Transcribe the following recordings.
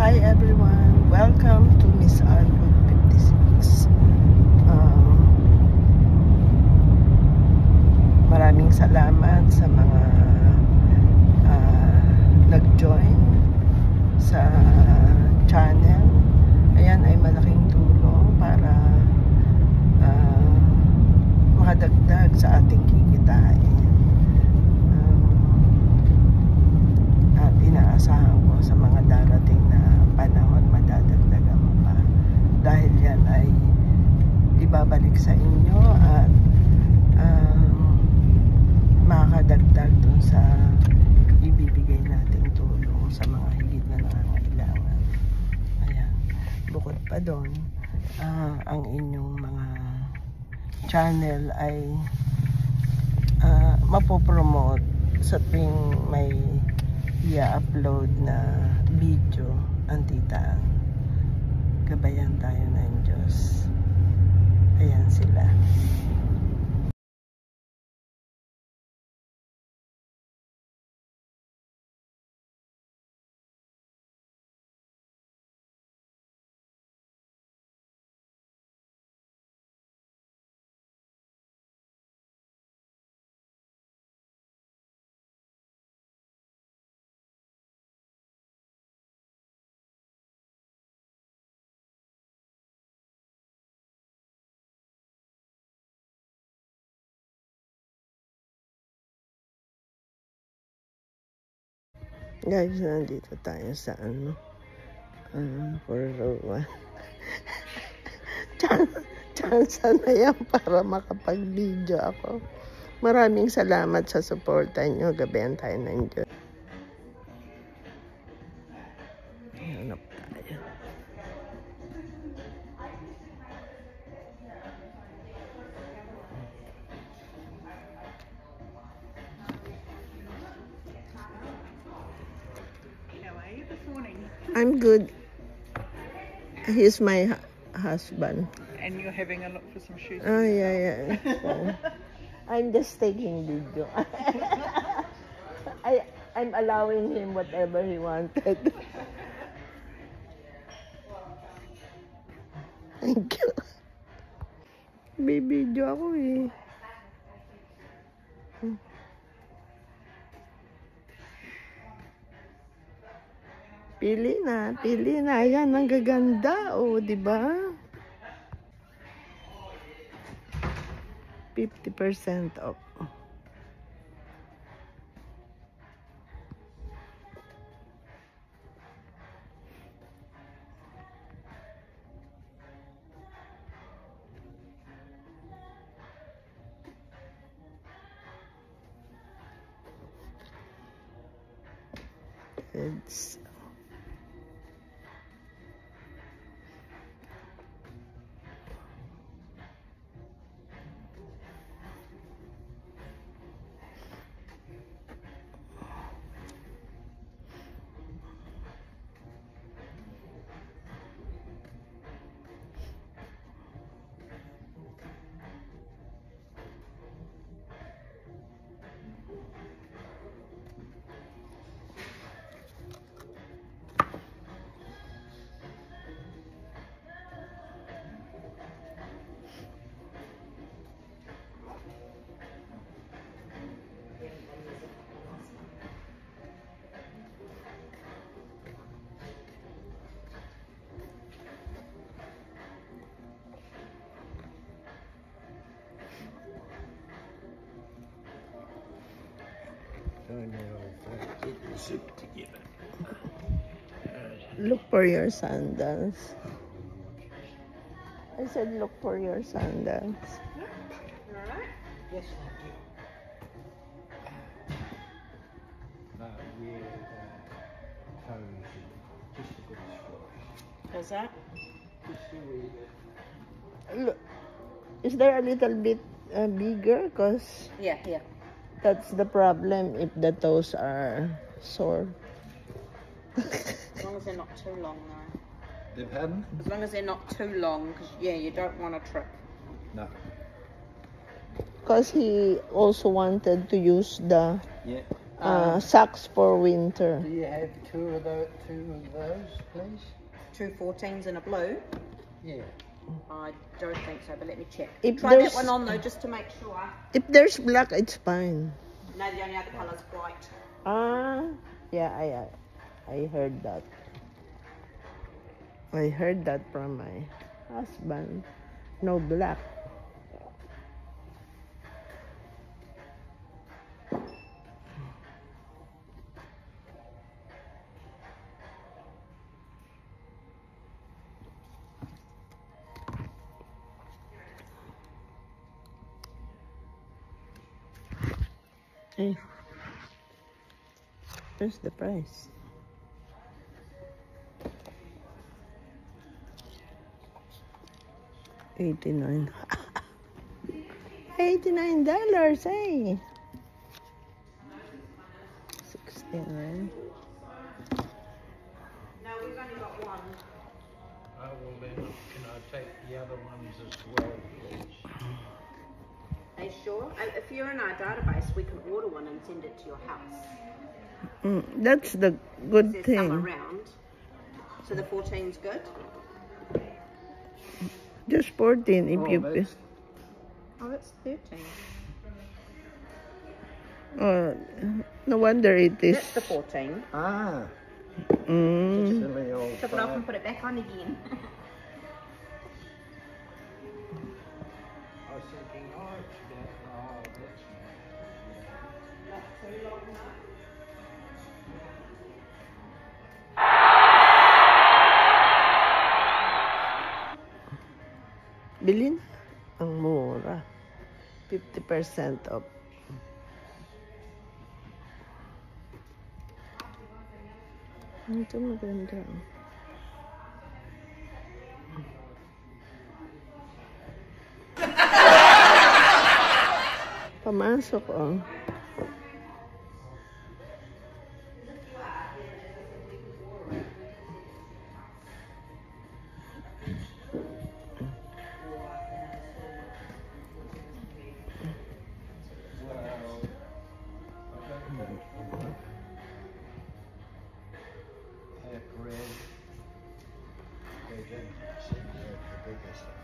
Hi everyone, welcome to Miss Arwood 56. Maraming salamat sa mga nag-join sa channel. Ayan ay malaking tulong para makadagdag sa ating kikitain. At inaasahan ko sa mga darating na panahon madadagdagan pa, dahil yan ay ibabalik sa inyo at makakadagdag dun sa ibibigay nating tulong sa mga higit na nangangailangan. Ayan. Bukod pa doon, ang inyong mga channel ay mapopromote sa tuwing may i-upload na video ang titaan. Gabayan tayo ng Diyos. Ayan sila. Guys, nandito tayo sa Poroa. Chance na yan para makapag-video ako. Maraming salamat sa suporta nyo. Gabayan tayo ng Diyos. Hanap tayo. I'm good. He's my husband. And you're having a look for some shoes? Oh, yeah. I'm just taking video. I'm allowing him whatever he wanted. Thank you. May video ako eh. Pili na. Ayan, ang gaganda. O, diba? 50% off. It's look for your sandals. I said look for your sandals. Alright. Yes, thank you. With toes, just a good squash. How's that? Look, is there a little bit bigger? Because Yeah. that's the problem if the toes are sore. As long as they're not too long, though. They've had? As long as they're not too long, because, yeah, you don't want to trip. No. Because he also wanted to use the Yeah. Socks for winter. Do you have two of those, please? 2 14s and a blue. Yeah. I don't think so, but let me check. If Try that there's- one on though, just to make sure. If there's black, it's fine. No, the only other colour's white. Yeah, I heard that. I heard that from my husband. No black. Hey, where's the price? $89. $89, hey. 69. No, we've only got one. Oh, well then, can I take the other ones as well, please? Are you sure? If you're in our database, we can order one and send it to your house. That's the good There's thing. some around. So the 14's good? Just 14 if you... That's, Oh, that's 13. No wonder it is. That's the 14. silly old Took it off fire. and put it back on again. I was thinking, oh, that's Not too long, no. Bilhin? Ang mura. 50% off. Ito maganda. Pamasok, oh. half red. They didn't send out the biggest ones.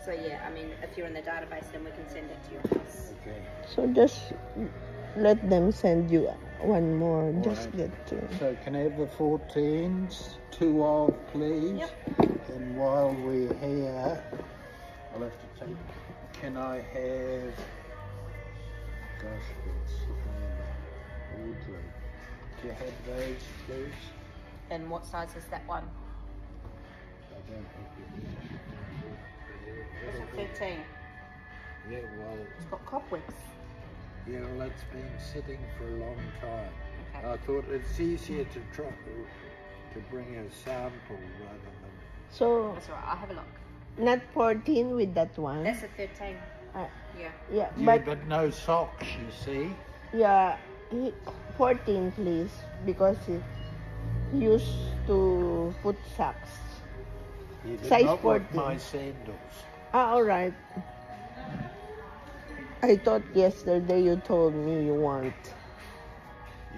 So yeah, I mean, if you're in the database, then we can send it to your house. Okay. So just let them send you one more. Just Alright. get two. So can I have the 14s? 2 of, please. Yep. And while we're here, I'll have to take. Can I have? Gosh, it's wardrobe. Do you have those, please? And what size is that one? I don't think It's a 13. Yeah, well, It's got cobwebs. yeah, well, it's been sitting for a long time. Okay. I thought it's easier to try to bring a sample rather than. So, That's alright, I'll have a look. not 14 with that one. That's a 13. Uh, Yeah. yeah, Yeah, but but no socks, you see. yeah, 14 please, because he used to put socks. You did Size not want 14. my sandals. All right. I thought yesterday you told me you want.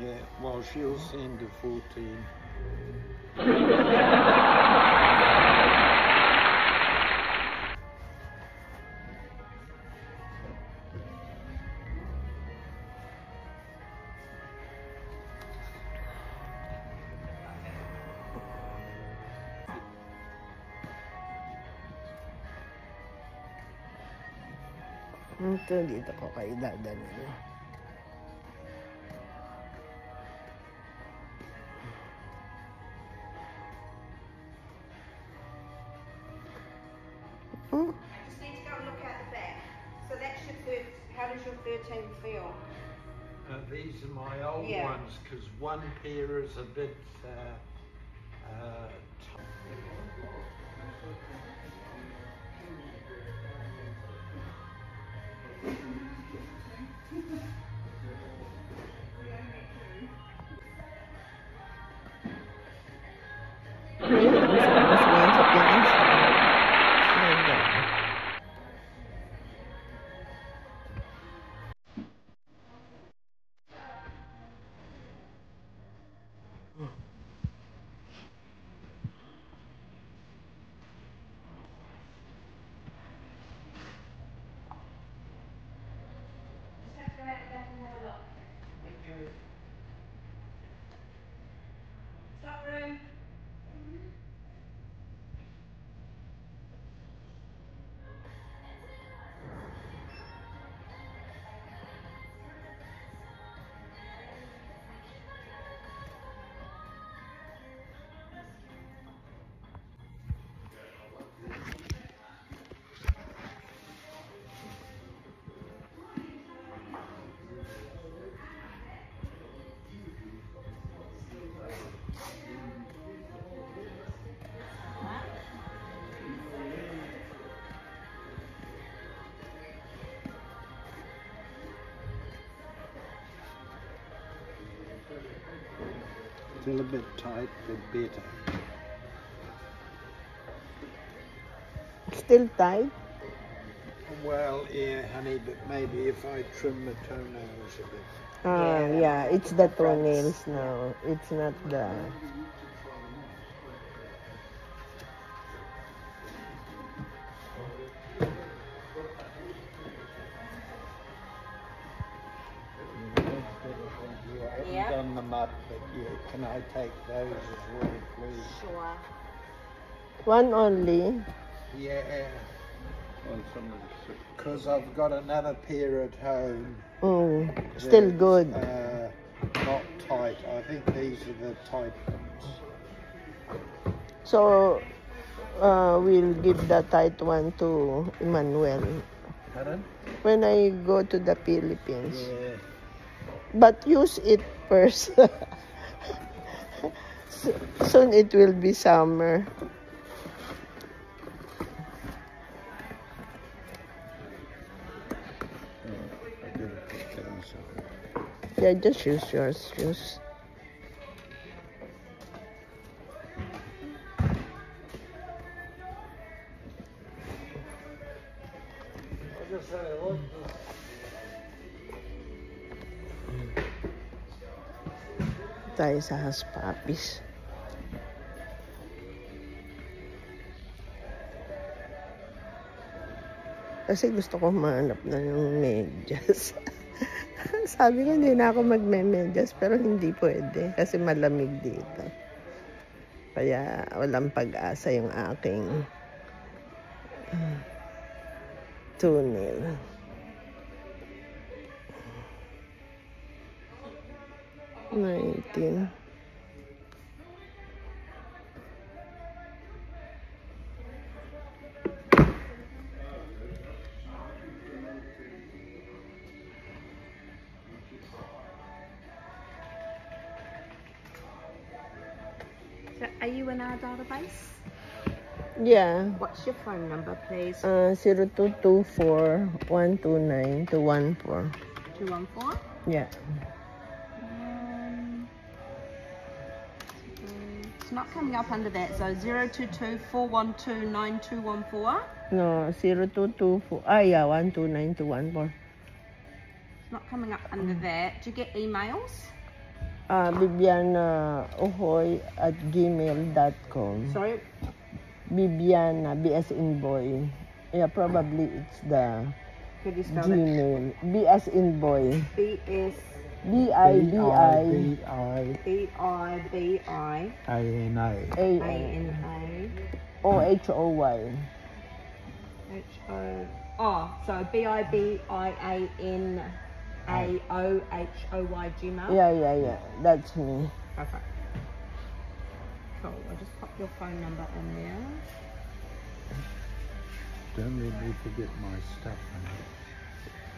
Yeah, well, she'll send a 14. Ito, dito ko kayo dadalhin. Oh, I just need to go and look at the back. So that's your how does your 13 feel? These are my old Yeah. ones because one pair is a bit. Still a bit tight, but better. Still tight? Well, yeah, honey, but maybe if I trim the toenails a bit. Yeah, it's the toenails now. It's not the... You haven't done them up, but yeah, can I take those as well, please? Sure. One only? Yeah. Because I've got another pair at home. Still that's, good. Not tight. I think these are the tight ones. So, we'll give the tight one to Emmanuel Pardon? when I go to the Philippines. Yeah. But use it first. Soon it will be summer. Yeah, just use yours. Tayo sa Hush Puppies. Kasi gusto ko mahanap na yung medyas. Sabi ko hindi na ako magme-medyas pero hindi pwede kasi malamig dito. Kaya walang pag-asa yung aking toenail. $19. So are you in our database? Yeah. What's your phone number, please? 0224-129-214. 214? Yeah. It's not coming up under that, so 022-412-9214. No, 0224. Yeah, 129-214. It's not coming up under that. Do you get emails? Bibiana Ohoy@gmail.com. Sorry? Bibiana, B as in boy. Yeah, probably it's the Could you spell it? Gmail. B as in boy. B-S... B-I-B-I. B-I-B-I... A-N-A. A-N. O-H-O-Y. H-O... Oh, so B-I-B-I-A-N-A-O-H-O-Y Gmail? Yeah. That's me. Perfect. Cool. I'll just pop your phone number in there. Don't let me forget my stuff, honey.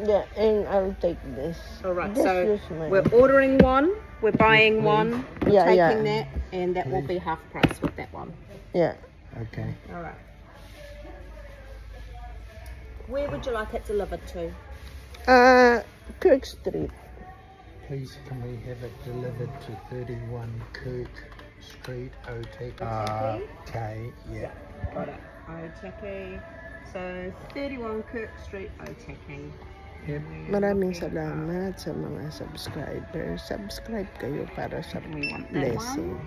Yeah, and I'll take this. All right, Just so use mine. we're ordering one, we're buying one, we're Yeah, taking yeah. that, and that will be half price with that one. Yeah. Okay. All right. Where would you like it delivered to? Kirk Street. Please, can we have it delivered to 31 Kirk Street, Otaki? Okay, yeah. Got it. Otaki. So 31 Kirk Street, Otaki. Yep. Maraming salamat sa mga subscribers. Subscribe kayo para sa We want that blessing. one.